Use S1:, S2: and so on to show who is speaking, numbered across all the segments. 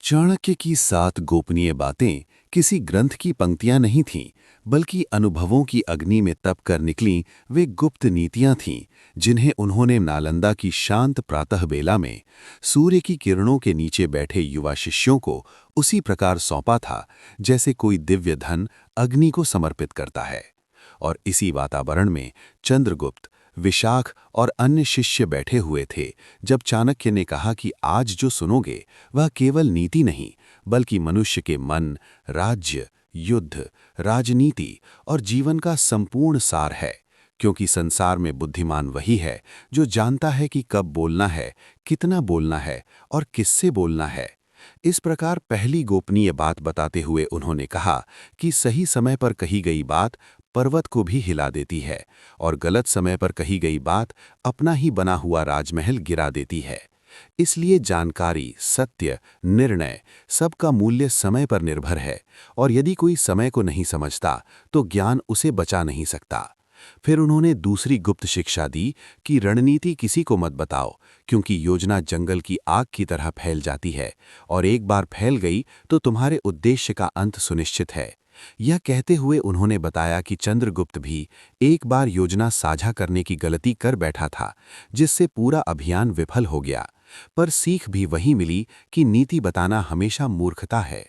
S1: चाणक्य की 7 गोपनीय बातें किसी ग्रंथ की पंक्तियां नहीं थीं, बल्कि अनुभवों की अग्नि में तप कर निकली वे गुप्त नीतियां थीं, जिन्हें उन्होंने नालंदा की शांत प्रातः बेला में सूर्य की किरणों के नीचे बैठे युवा शिष्यों को उसी प्रकार सौंपा था, जैसे कोई दिव्य धन अग्नि को समर्पित करता है। और इसी वातावरण में चंद्रगुप्त, विशाख और अन्य शिष्य बैठे हुए थे जब चाणक्य ने कहा कि आज जो सुनोगे वह केवल नीति नहीं, बल्कि मनुष्य के मन, राज्य, युद्ध, राजनीति और जीवन का संपूर्ण सार है। क्योंकि संसार में बुद्धिमान वही है जो जानता है कि कब बोलना है, कितना बोलना है और किससे बोलना है। इस प्रकार पहली गोपनीय बात बताते हुए उन्होंने कहा कि सही समय पर कही गई बात पर्वत को भी हिला देती है और गलत समय पर कही गई बात अपना ही बना हुआ राजमहल गिरा देती है। इसलिए जानकारी, सत्य, निर्णय सबका मूल्य समय पर निर्भर है, और यदि कोई समय को नहीं समझता तो ज्ञान उसे बचा नहीं सकता। फिर उन्होंने दूसरी गुप्त शिक्षा दी कि रणनीति किसी को मत बताओ, क्योंकि योजना जंगल की आग की तरह फैल जाती है और एक बार फैल गई तो तुम्हारे उद्देश्य का अंत सुनिश्चित है। यह कहते हुए उन्होंने बताया कि चंद्रगुप्त भी एक बार योजना साझा करने की गलती कर बैठा था, जिससे पूरा अभियान विफल हो गया। पर सीख भी वही मिली कि नीति बताना हमेशा मूर्खता है।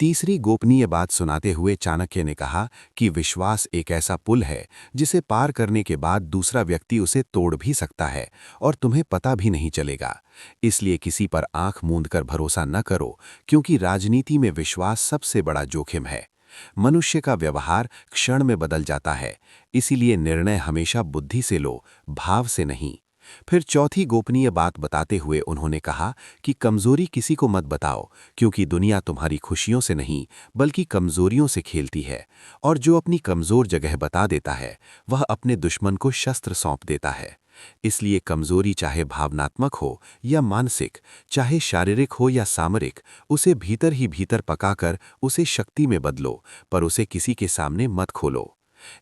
S1: तीसरी गोपनीय बात सुनाते हुए चाणक्य ने कहा कि विश्वास एक ऐसा पुल है जिसे पार करने के बाद दूसरा व्यक्ति उसे तोड़ भी सकता है और तुम्हें पता भी नहीं चलेगा। इसलिए किसी पर आंख मूंद कर भरोसा न करो, क्योंकि राजनीति में विश्वास सबसे बड़ा जोखिम है। मनुष्य का व्यवहार क्षण में बदल जाता है, इसीलिए निर्णय हमेशा बुद्धि से लो, भाव से नहीं। फिर चौथी गोपनीय बात बताते हुए उन्होंने कहा कि कमजोरी किसी को मत बताओ, क्योंकि दुनिया तुम्हारी खुशियों से नहीं बल्कि कमजोरियों से खेलती है, और जो अपनी कमजोर जगह बता देता है वह अपने दुश्मन को शस्त्र सौंप देता है। इसलिए कमजोरी चाहे भावनात्मक हो या मानसिक, चाहे शारीरिक हो या सामरिक, उसे भीतर ही भीतर पकाकर उसे शक्ति में बदलो, पर उसे किसी के सामने मत खोलो।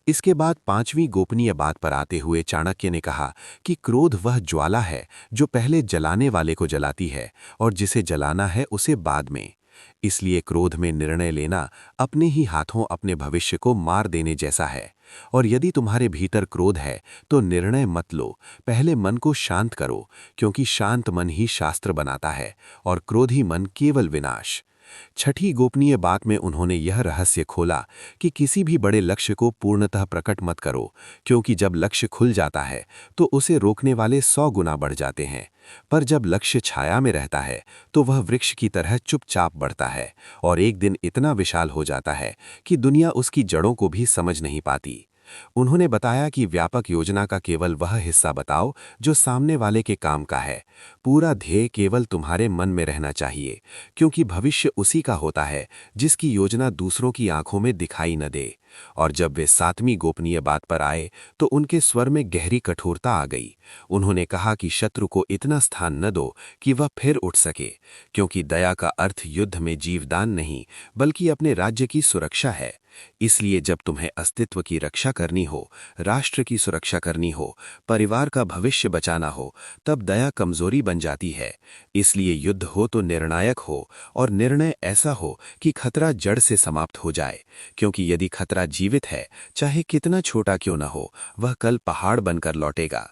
S1: इसके बाद पांचवी गोपनीय बात पर आते हुए चाणक्य ने कहा कि क्रोध वह ज्वाला है जो पहले जलाने वाले को जलाती है और जिसे जलाना है उसे बाद में। इसलिए क्रोध में निर्णय लेना अपने ही हाथों अपने भविष्य को मार देने जैसा है। और यदि तुम्हारे भीतर क्रोध है तो निर्णय मत लो, पहले मन को शांत करो, क्योंकि शांत मन ही शास्त्र बनाता है और क्रोधी मन केवल विनाश। छठी गोपनीय बात में उन्होंने यह रहस्य खोला कि किसी भी बड़े लक्ष्य को पूर्णतः प्रकट मत करो, क्योंकि जब लक्ष्य खुल जाता है तो उसे रोकने वाले 100 गुना बढ़ जाते हैं। पर जब लक्ष्य छाया में रहता है तो वह वृक्ष की तरह चुपचाप बढ़ता है और एक दिन इतना विशाल हो जाता है कि दुनिया उसकी जड़ों को भी समझ नहीं पाती। उन्होंने बताया कि व्यापक योजना का केवल वह हिस्सा बताओ जो सामने वाले के काम का है। पूरा ध्येय केवल तुम्हारे मन में रहना चाहिए, क्योंकि भविष्य उसी का होता है जिसकी योजना दूसरों की आंखों में दिखाई न दे। और जब वे 7वीं गोपनीय बात पर आए तो उनके स्वर में गहरी कठोरता आ गई। उन्होंने कहा कि शत्रु को इतना स्थान न दो कि वह फिर उठ सके, क्योंकि दया का अर्थ युद्ध में जीवदान नहीं बल्कि अपने राज्य की सुरक्षा है। इसलिए जब तुम्हें अस्तित्व की रक्षा करनी हो, राष्ट्र की सुरक्षा करनी हो, परिवार का भविष्य बचाना हो, तब दया कमजोरी बन जाती है। इसलिए युद्ध हो तो निर्णायक हो और निर्णय ऐसा हो कि खतरा जड़ से समाप्त हो जाए, क्योंकि यदि खतरा जीवित है, चाहे कितना छोटा क्यों न हो, वह कल पहाड़ बनकर लौटेगा।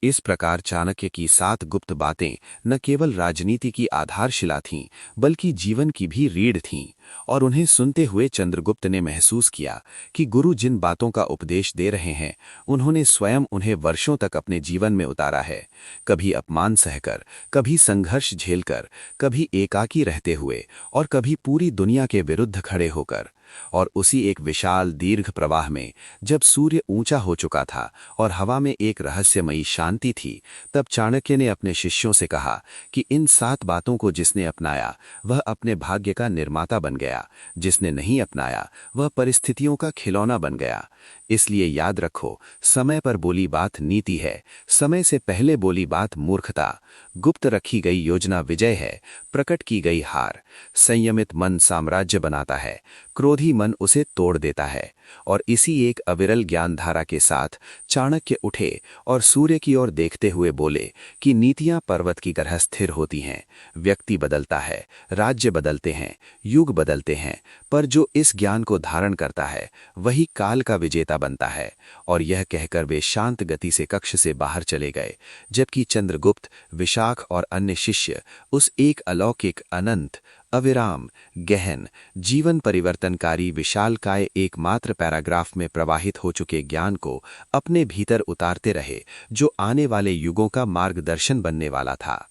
S1: इस प्रकार चाणक्य की 7 गुप्त बातें न केवल राजनीति की आधारशिला थीं, बल्कि जीवन की भी रीढ़ थीं। और उन्हें सुनते हुए चंद्रगुप्त ने महसूस किया कि गुरु जिन बातों का उपदेश दे रहे हैं, उन्होंने स्वयं उन्हें वर्षों तक अपने जीवन में उतारा है। कभी अपमान सहकर, कभी संघर्ष झेलकर, कभी एकाकी रहते हुए और कभी पूरी दुनिया के विरुद्ध खड़े होकर। और उसी एक विशाल दीर्घ प्रवाह में जब सूर्य ऊंचा हो चुका था और हवा में एक रहस्यमयी शांति थी, तब चाणक्य ने अपने शिष्यों से कहा कि इन 7 बातों को जिसने अपनाया वह अपने भाग्य का निर्माता बन गया, जिसने नहीं अपनाया वह परिस्थितियों का खिलौना बन गया। इसलिए याद रखो, समय पर बोली बात नीति है, समय से पहले बोली बात मूर्खता। गुप्त रखी गई योजना विजय है, प्रकट की गई हार। संयमित मन साम्राज्य बनाता है, क्रोधी मन उसे तोड़ देता है। और इसी एक अविरल ज्ञान धारा के साथ चाणक्य उठे और सूर्य की ओर देखते हुए बोले कि नीतियां पर्वत की तरह स्थिर होती हैं। व्यक्ति बदलता है, राज्य बदलते हैं, युग बदलते हैं, पर जो इस ज्ञान को धारण करता है वही काल का विजेता बनता है। और यह कहकर वे शांत गति से कक्ष से बाहर चले गए, जबकि चंद्रगुप्त, विशाख और अन्य शिष्य उस एक अलौकिक, अनंत, अविराम, गहन, जीवन परिवर्तनकारी विशालकाय एकमात्र पैराग्राफ में प्रवाहित हो चुके ज्ञान को अपने भीतर उतारते रहे, जो आने वाले युगों का मार्गदर्शन बनने वाला था।